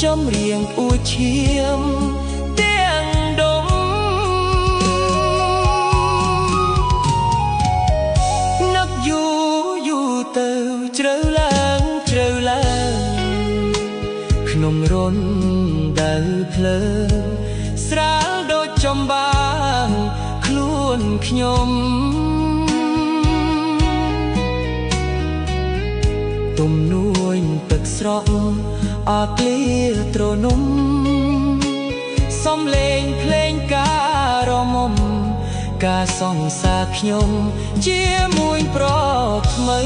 ចម្រៀងអួតឈាមទាំងដងនឹកយូរទៅជ្រៅឡើងក្នុងរន្ធដែលភ្លើងស្រាលដូចចំបាងខ្លួនខ្ញុំទំនួញទឹកស្រក់អត់លាត្រនំសំឡេងភ្លេងការរមុំការសង្សារខ្ញុំជាមួយប្រថ្មី